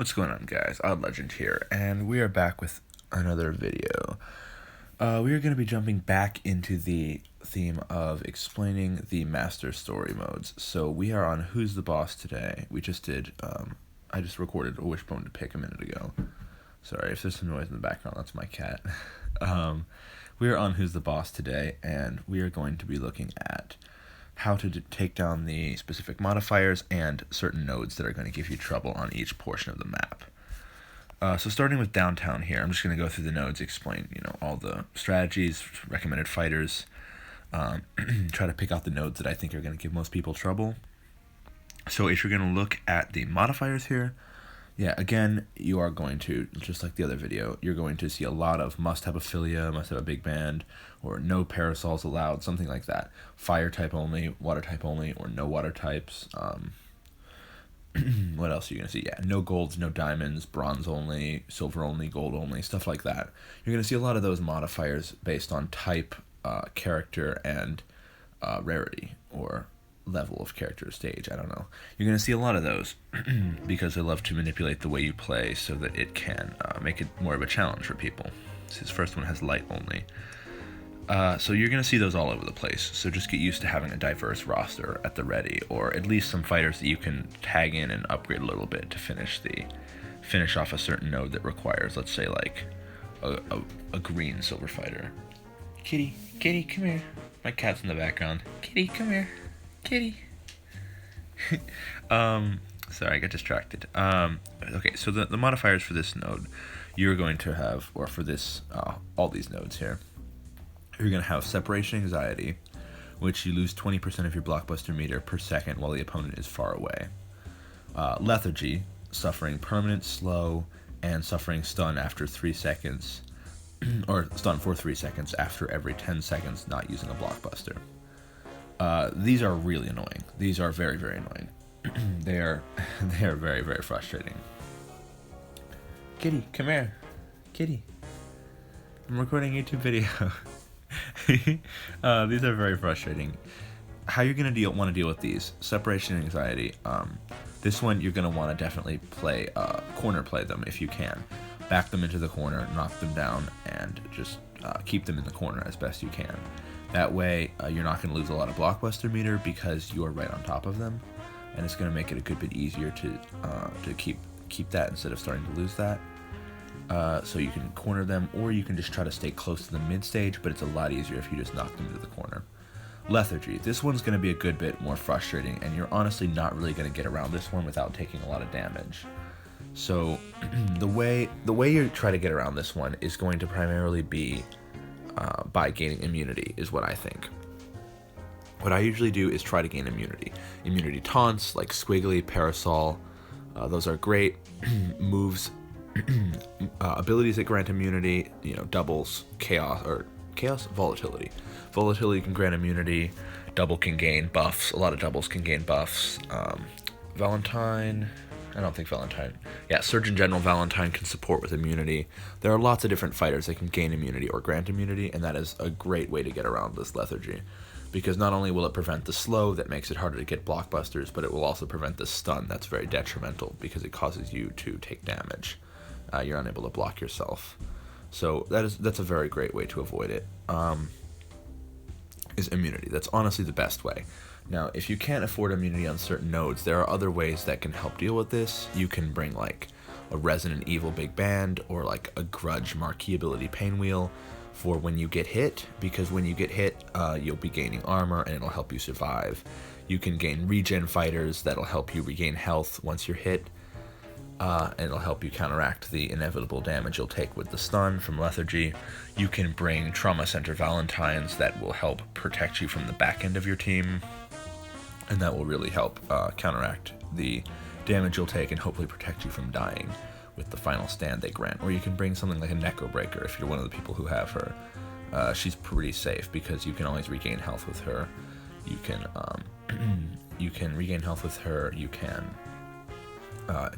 What's going on, guys? Odd Legend here, and we are back with another video. We are going to be jumping back into the theme of explaining the master story modes. So we are on Who's the Boss today. We just did, I just recorded a Wishbone to Pick a minute ago. Sorry if there's some noise in the background, that's my cat. We are on Who's the Boss today, and we are going to be looking at how to take down the specific modifiers and certain nodes that are going to give you trouble on each portion of the map. So starting with downtown here, I'm just going to go through the nodes, explain all the strategies, recommended fighters, try to pick out the nodes that I think are going to give most people trouble. So if you're going to look at the modifiers here, yeah, again, you are going to, just like the other video, you're going to see a lot of must have Ophelia, must have a big band, or no parasols allowed, something like that. Fire type only, water type only, or no water types. What else are you going to see? Yeah, no golds, no diamonds, bronze only, silver only, gold only, stuff like that. You're going to see a lot of those modifiers based on type, character, and rarity, or level of character stage. I don't know. You're going to see a lot of those because they love to manipulate the way you play so that it can make it more of a challenge for people. So this first one has light only. So you're going to see those all over the place. So just get used to having a diverse roster at the ready, or at least some fighters that you can tag in and upgrade a little bit to finish off a certain node that requires, let's say, like a green silver fighter. Kitty, come here. My cat's in the background. Kitty, come here. Kitty. Sorry, I got distracted. Okay, so the modifiers for this node, you're going to have, or for this, all these nodes here, you're going to have separation anxiety, which you lose 20% of your blockbuster meter per second while the opponent is far away. Lethargy, suffering permanent slow and suffering stun after 3 seconds, or stun for 3 seconds after every 10 seconds not using a blockbuster. These are really annoying. These are very, very annoying. they are very, very frustrating. Kitty, come here. Kitty. I'm recording a YouTube video. These are very frustrating. How you're going to want to deal with these? Separation anxiety. This one you're going to want to definitely corner play them if you can. Back them into the corner, knock them down, and just keep them in the corner as best you can. That way, you're not going to lose a lot of blockbuster meter because you're right on top of them, and it's going to make it a good bit easier to keep that instead of starting to lose that. So you can corner them, or you can just try to stay close to the mid stage, but it's a lot easier if you just knock them into the corner. Lethargy. This one's going to be a good bit more frustrating, and you're honestly not really going to get around this one without taking a lot of damage. So the way you try to get around this one is going to primarily be by gaining immunity, is what I think. What I usually do is try to gain immunity. Immunity taunts, like Squiggly, Parasol, those are great. Moves, abilities that grant immunity, doubles, chaos, volatility. Volatility can grant immunity, double can gain buffs, a lot of doubles can gain buffs. Valentine, I don't think Valentine. Yeah, Surgeon General Valentine can support with immunity. There are lots of different fighters that can gain immunity or grant immunity, and that is a great way to get around this lethargy. Because not only will it prevent the slow that makes it harder to get blockbusters, but it will also prevent the stun that's very detrimental because it causes you to take damage. You're unable to block yourself. So that's a very great way to avoid it. Is immunity. That's honestly the best way. Now, if you can't afford immunity on certain nodes, there are other ways that can help deal with this. You can bring like a Resident Evil big band, or like a Grudge marquee ability pain wheel for when you get hit, because when you get hit, you'll be gaining armor and it'll help you survive. You can gain regen fighters that'll help you regain health once you're hit, and it'll help you counteract the inevitable damage you'll take with the stun from lethargy. You can bring Trauma Center Valentines that will help protect you from the back end of your team, and that will really help counteract the damage you'll take and hopefully protect you from dying with the final stand they grant. Or you can bring something like a Necro Breaker if you're one of the people who have her. She's pretty safe because you can always regain health with her. You can regain health with her. You can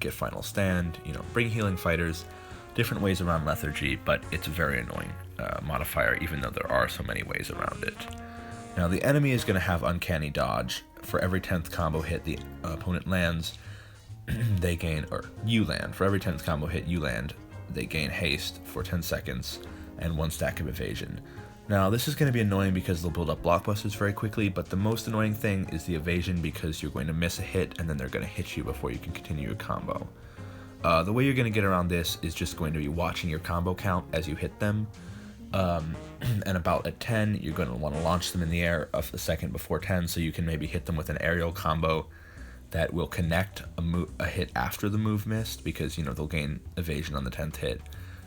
get final stand. Bring healing fighters. Different ways around lethargy, but it's a very annoying modifier, even though there are so many ways around it. Now, the enemy is going to have uncanny dodge. For every 10th combo hit the opponent lands, they gain, or you land, for every 10th combo hit you land, they gain haste for 10 seconds and 1 stack of evasion. Now this is going to be annoying because they'll build up blockbusters very quickly, but the most annoying thing is the evasion because you're going to miss a hit and then they're going to hit you before you can continue your combo. The way you're going to get around this is just going to be watching your combo count as you hit them. And about at 10, you're going to want to launch them in the air a second before 10, so you can maybe hit them with an aerial combo that will connect a hit after the move missed, because, you know, they'll gain evasion on the 10th hit,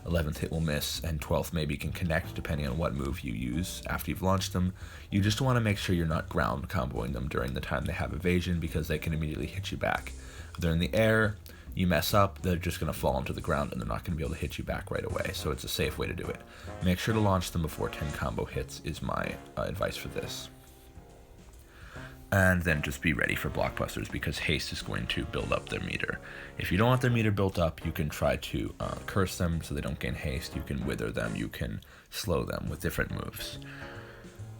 11th hit will miss, and 12th maybe can connect depending on what move you use after you've launched them. You just want to make sure you're not ground comboing them during the time they have evasion, because they can immediately hit you back. If they're in the air, you mess up, they're just going to fall onto the ground and they're not going to be able to hit you back right away, so it's a safe way to do it. Make sure to launch them before 10 combo hits is my advice for this. And then just be ready for blockbusters, because haste is going to build up their meter. If you don't want their meter built up, you can try to curse them so they don't gain haste. You can wither them, you can slow them with different moves.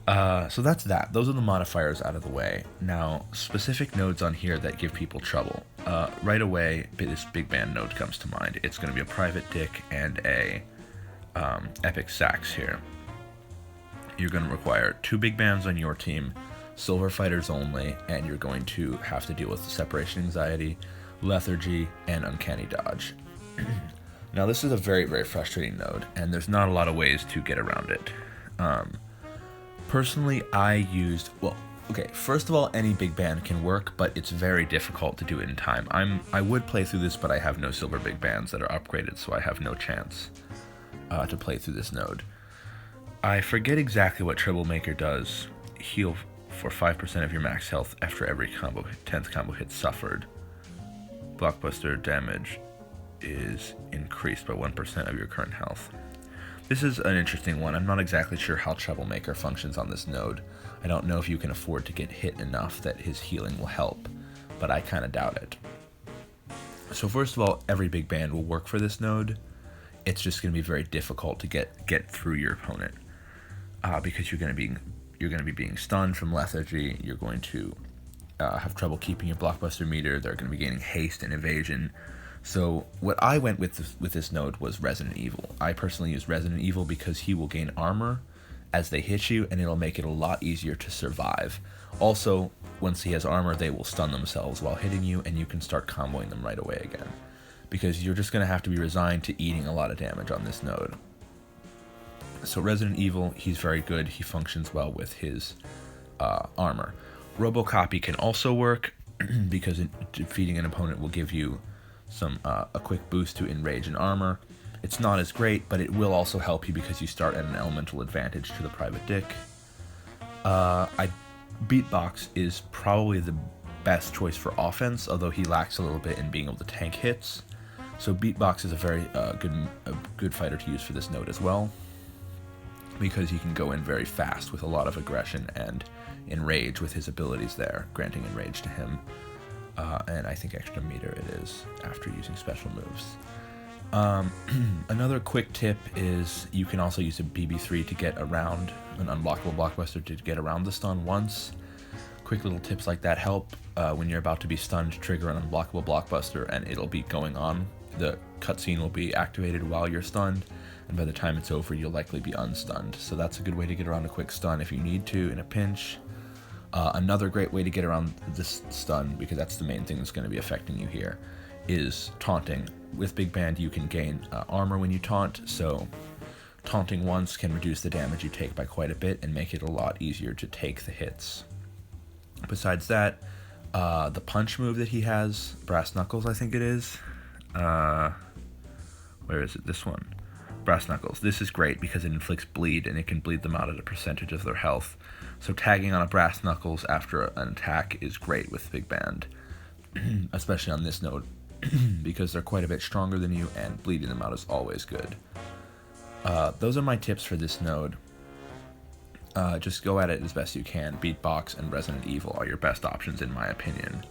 So that's that. Those are the modifiers out of the way. Now, specific nodes on here that give people trouble. Right away, this big band node comes to mind. It's going to be a private dick and a epic sax here. You're going to require 2 big bands on your team, silver fighters only, and you're going to have to deal with separation anxiety, lethargy, and uncanny dodge. Now, this is a very, very frustrating node, and there's not a lot of ways to get around it. Personally, I used, well, okay, first of all, any big band can work, but it's very difficult to do it in time. I would play through this, but I have no silver big bands that are upgraded, so I have no chance to play through this node. I forget exactly what Troublemaker does. Heal for 5% of your max health after every 10th combo hit suffered. Blockbuster damage is increased by 1% of your current health. This is an interesting one. I'm not exactly sure how Troublemaker functions on this node. I don't know if you can afford to get hit enough that his healing will help, but I kind of doubt it. So first of all, every big band will work for this node. It's just going to be very difficult to get through your opponent, because you're going to be being stunned from lethargy. You're going to have trouble keeping your blockbuster meter. They're going to be gaining haste and evasion. So what I went with this node was Resident Evil. I personally use Resident Evil because he will gain armor as they hit you, and it'll make it a lot easier to survive. Also, once he has armor, they will stun themselves while hitting you, and you can start comboing them right away again, because you're just going to have to be resigned to eating a lot of damage on this node. So Resident Evil, he's very good. He functions well with his armor. Robocopy can also work because defeating an opponent will give you a quick boost to enrage and armor. It's not as great, but it will also help you because you start at an elemental advantage to the private dick. Beatbox is probably the best choice for offense, although he lacks a little bit in being able to tank hits. So Beatbox is a very good fighter to use for this node as well, because he can go in very fast with a lot of aggression and enrage with his abilities there, granting enrage to him. And I think extra meter it is after using special moves. Another quick tip is you can also use a BB3 to get around an unblockable blockbuster, to get around the stun once. Quick little tips like that help when you're about to be stunned. Trigger an unblockable blockbuster and it'll be going on. The cutscene will be activated while you're stunned, and by the time it's over you'll likely be unstunned. So that's a good way to get around a quick stun if you need to in a pinch. Another great way to get around this stun, because that's the main thing that's going to be affecting you here, is taunting. With Big Band you can gain armor when you taunt, so taunting once can reduce the damage you take by quite a bit and make it a lot easier to take the hits. Besides that, the punch move that he has, Brass Knuckles I think it is, where is it, this one? Brass Knuckles. This is great because it inflicts bleed, and it can bleed them out at a percentage of their health. So tagging on a Brass Knuckles after an attack is great with Big Band, especially on this node, because they're quite a bit stronger than you, and bleeding them out is always good. Those are my tips for this node. Just go at it as best you can. Beatbox and Resident Evil are your best options in my opinion.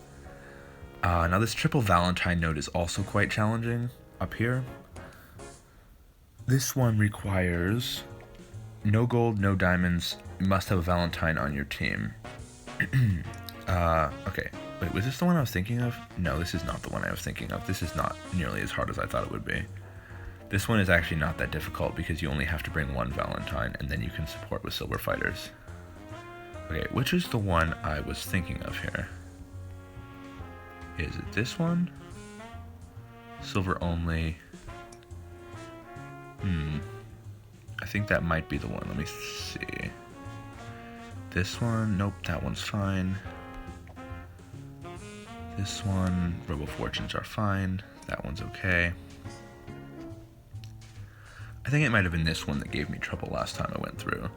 Now this triple Valentine node is also quite challenging up here. This one requires no gold, no diamonds. You must have a Valentine on your team. Okay, Wait, was this the one I was thinking of? No, this is not the one I was thinking of. This is not nearly as hard as I thought it would be. This one is actually not that difficult because you only have to bring one Valentine and then you can support with silver fighters. Okay, which is the one I was thinking of here? Is it this one? Silver only. I think that might be the one. Let me see. This one, nope, that one's fine. This one, Robo Fortunes are fine. That one's okay. I think it might have been this one that gave me trouble last time I went through.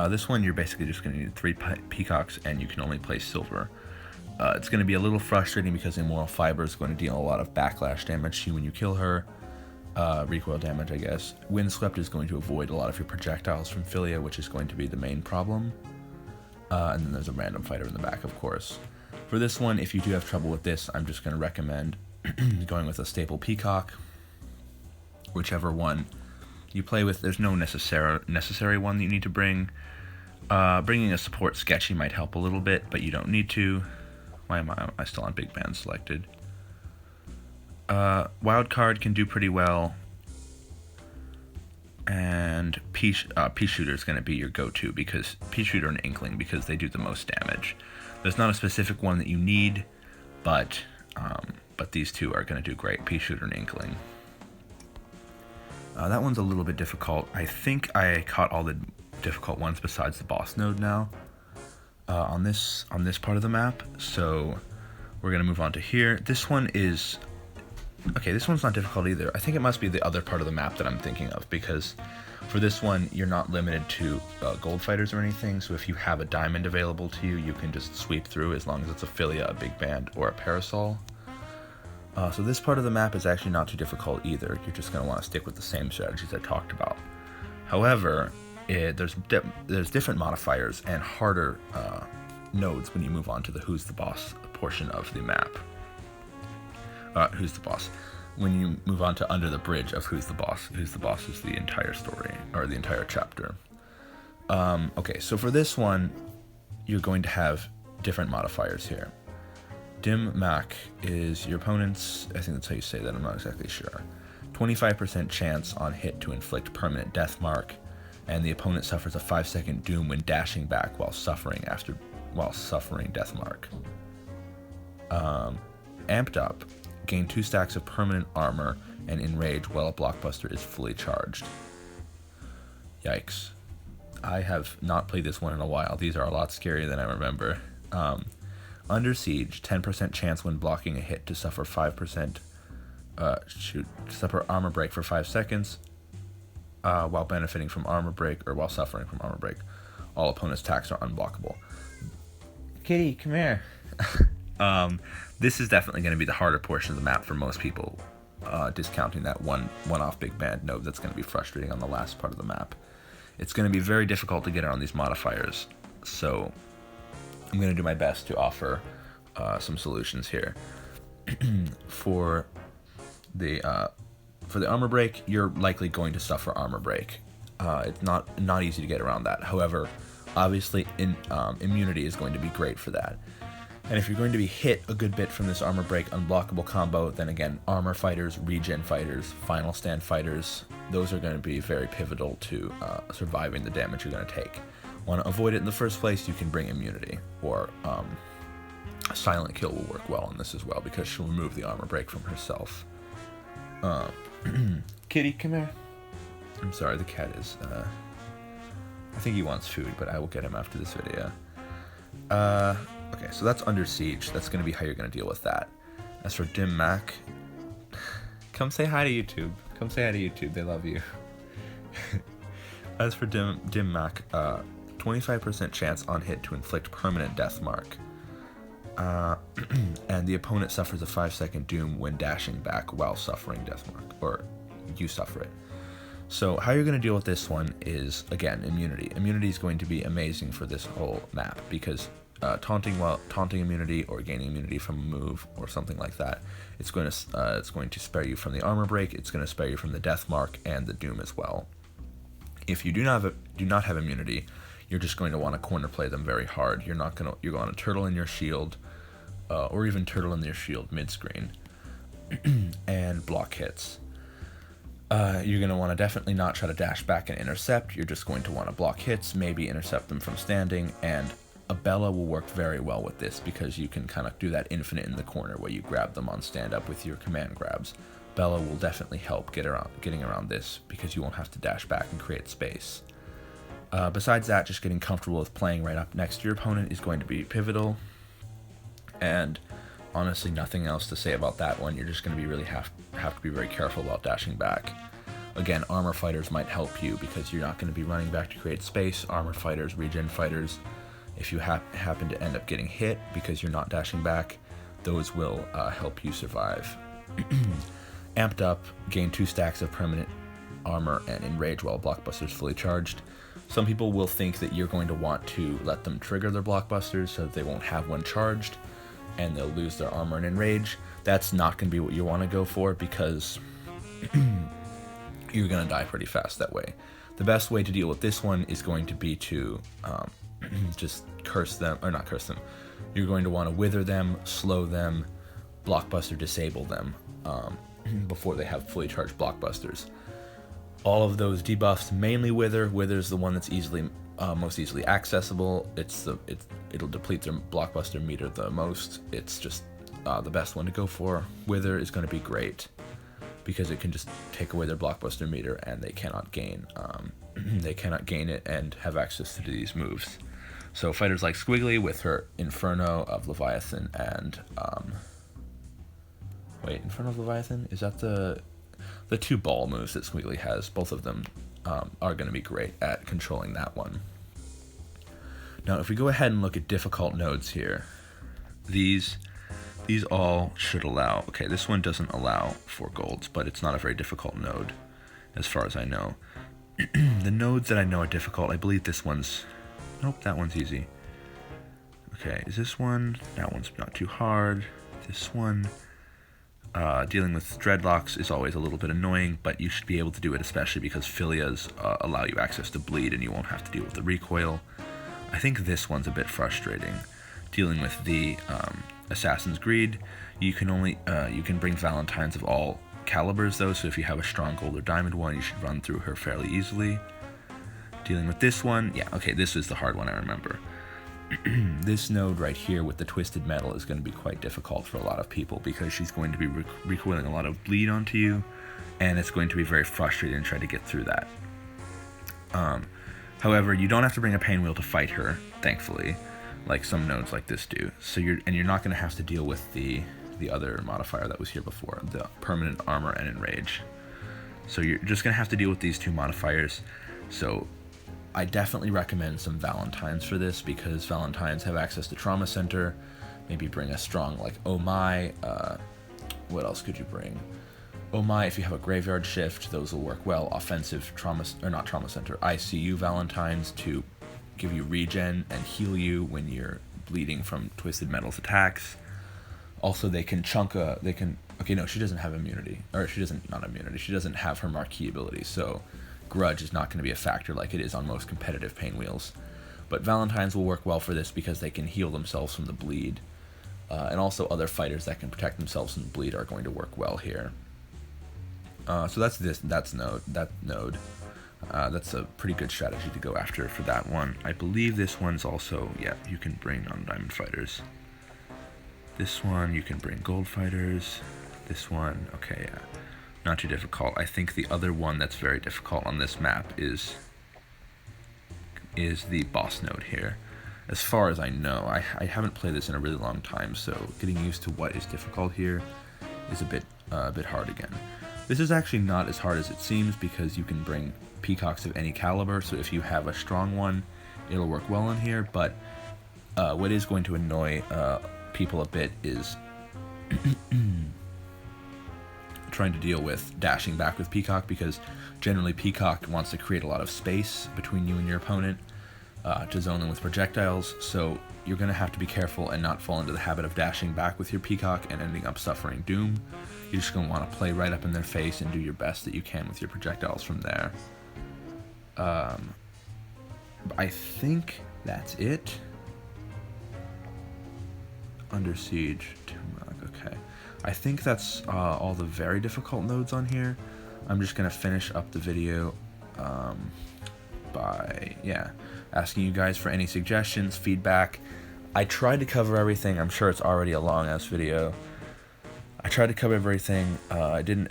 This one, you're basically just going to need 3 peacocks and you can only play silver. It's going to be a little frustrating because Immoral Fiber is going to deal a lot of backlash damage to you when you kill her. Recoil damage, I guess. Windswept is going to avoid a lot of your projectiles from Philia, which is going to be the main problem. And then there's a random fighter in the back, of course. For this one, if you do have trouble with this, I'm just going to recommend going with a staple peacock. Whichever one you play with, there's no necessary one that you need to bring. Bringing a support sketchy might help a little bit, but you don't need to. Why am I still on big band selected? Wildcard can do pretty well. And Pea Shooter is going to be your go-to because Pea Shooter and Inkling because they do the most damage. There's not a specific one that you need, but these two are going to do great. Pea Shooter and Inkling. That one's a little bit difficult. I think I caught all the difficult ones besides the boss node now on this part of the map. So we're going to move on to here. This one is... Okay, this one's not difficult either. I think it must be the other part of the map that I'm thinking of because for this one, you're not limited to gold fighters or anything. So if you have a diamond available to you, you can just sweep through as long as it's a Philia, a big band, or a parasol. So this part of the map is actually not too difficult either. You're just going to want to stick with the same strategies I talked about. However, there's different modifiers and harder nodes when you move on to the Who's the Boss portion of the map. Who's the Boss? When you move on to Under the Bridge of Who's the Boss. Who's the Boss is the entire story, or the entire chapter. Okay, so for this one, you're going to have different modifiers here. Timmac is your opponent's, I think that's how you say that, I'm not exactly sure. 25% chance on hit to inflict permanent death mark, and the opponent suffers a 5-second doom when dashing back while suffering death mark. Amped up, gain 2 stacks of permanent armor and enrage while a blockbuster is fully charged. Yikes. I have not played this one in a while. These are a lot scarier than I remember. Under Siege, 10% chance when blocking a hit to suffer 5%, suffer armor break for 5 seconds, while benefiting from armor break, or while suffering from armor break. All opponents' attacks are unblockable. Kitty, come here. This is definitely going to be the harder portion of the map for most people, discounting that one-off big band node that's going to be frustrating on the last part of the map. It's going to be very difficult to get around these modifiers, so I'm going to do my best to offer some solutions here. For the armor break, you're likely going to suffer armor break. It's not easy to get around that. However, obviously, immunity is going to be great for that. And if you're going to be hit a good bit from this armor break unblockable combo, then again, armor fighters, regen fighters, final stand fighters, those are going to be very pivotal to surviving the damage you're going to take. Want to avoid it in the first place, you can bring immunity, or a silent kill will work well on this as well because she'll remove the armor break from herself. Kitty, come here. I'm sorry, the cat is, I think he wants food, but I will get him after this video. Okay, so that's Under Siege. That's going to be how you're going to deal with that. As for Timmac, come say hi to YouTube. Come say hi to YouTube. They love you. As for Timmac, 25% chance on hit to inflict permanent death mark. And the opponent suffers a 5-second doom when dashing back while suffering death mark, or you suffer it. So how you're going to deal with this one is, again, immunity. Immunity is going to be amazing for this whole map because taunting immunity or gaining immunity from a move or something like that, it's going to spare you from the armor break. It's going to spare you from the death mark and the doom as well. If you do not have immunity, you're just going to want to corner play them very hard. You're going to turtle in your shield, or even turtle in their shield mid-screen, and block hits. You're going to want to definitely not try to dash back and intercept. You're just going to want to block hits, maybe intercept them from standing, and a Bella will work very well with this because you can kind of do that infinite in the corner where you grab them on stand-up with your command grabs. Bella will definitely help getting around this because you won't have to dash back and create space. Besides that, just getting comfortable with playing right up next to your opponent is going to be pivotal. And honestly, nothing else to say about that one. You're just going to be really have to be very careful about dashing back. Again, armor fighters might help you because you're not going to be running back to create space. Armor fighters, regen fighters, if you happen to end up getting hit because you're not dashing back, those will help you survive. Amped up, gain 2 stacks of permanent armor and enrage while blockbuster's fully charged. Some people will think that you're going to want to let them trigger their blockbusters so that they won't have one charged and they'll lose their armor and enrage. That's not going to be what you want to go for because you're going to die pretty fast that way. The best way to deal with this one is going to be to just curse them, or not curse them. You're going to want to wither them, slow them, blockbuster disable them before they have fully charged blockbusters. All of those debuffs mainly wither. Wither's the one that's most easily accessible. It'll deplete their blockbuster meter the most. It's just the best one to go for. Wither is going to be great because it can just take away their blockbuster meter and they cannot gain it and have access to these moves. So fighters like Squiggly with her Inferno of Leviathan and Inferno of Leviathan, is that the 2 ball moves that Squiggly has? Both of them are going to be great at controlling that one. Now, if we go ahead and look at difficult nodes here, these all should allow. Okay, this one doesn't allow 4 golds, but it's not a very difficult node, as far as I know. The nodes that I know are difficult, I believe this one's. Nope, that one's easy. Okay, is this one? That one's not too hard. This one. Dealing with dreadlocks is always a little bit annoying, but you should be able to do it, especially because Philias allow you access to bleed and you won't have to deal with the recoil. I think this one's a bit frustrating. Dealing with the Assassin's Greed, you can bring Valentines of all calibers though, so if you have a strong gold or diamond one, you should run through her fairly easily. Dealing with this one, yeah, okay, this is the hard one, I remember. This node right here with the twisted metal is going to be quite difficult for a lot of people because she's going to be recoiling a lot of bleed onto you, and it's going to be very frustrating to try to get through that. However, you don't have to bring a pain wheel to fight her, thankfully, like some nodes like this do. So you're not going to have to deal with the other modifier that was here before, the permanent armor and enrage. So you're just going to have to deal with these 2 modifiers. So I definitely recommend some Valentines for this because Valentines have access to Trauma Center. Maybe bring a strong like Oh My. What else could you bring? Oh My, if you have a Graveyard Shift, those will work well. Offensive not Trauma Center, ICU Valentines to give you regen and heal you when you're bleeding from Twisted Metal's attacks. Also, they can okay, no, she doesn't have immunity. Or she doesn't have her marquee ability, so Grudge is not going to be a factor like it is on most competitive pain wheels. But Valentines will work well for this because they can heal themselves from the bleed. And also other fighters that can protect themselves from the bleed are going to work well here. So that's that node. That's a pretty good strategy to go after for that one. I believe this one's also, yeah, you can bring non-diamond fighters. This one, you can bring gold fighters. This one, okay, yeah. Not too difficult. I think the other one that's very difficult on this map is the boss node here. As far as I know, I haven't played this in a really long time, so getting used to what is difficult here is a bit hard again. This is actually not as hard as it seems because you can bring peacocks of any caliber, so if you have a strong one, it'll work well in here, but what is going to annoy people a bit is trying to deal with dashing back with Peacock because generally Peacock wants to create a lot of space between you and your opponent to zone them with projectiles, so you're going to have to be careful and not fall into the habit of dashing back with your Peacock and ending up suffering doom. You're just going to want to play right up in their face and do your best that you can with your projectiles from there. I think that's it. Under Siege, Timmac, okay. I think that's all the very difficult nodes on here. I'm just going to finish up the video by, asking you guys for any suggestions, feedback. I tried to cover everything. I'm sure it's already a long-ass video. I tried to cover everything. I didn't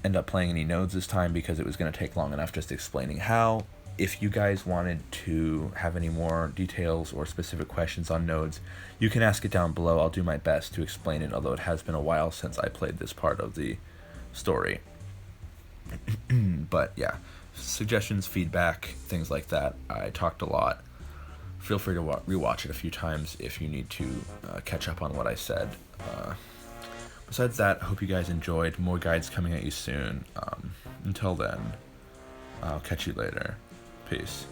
end up playing any nodes this time because it was going to take long enough just explaining how. If you guys wanted to have any more details or specific questions on nodes, you can ask it down below. I'll do my best to explain it, although it has been a while since I played this part of the story. But yeah, suggestions, feedback, things like that. I talked a lot. Feel free to rewatch it a few times if you need to catch up on what I said. Besides that, I hope you guys enjoyed. More guides coming at you soon. Until then, I'll catch you later. Peace.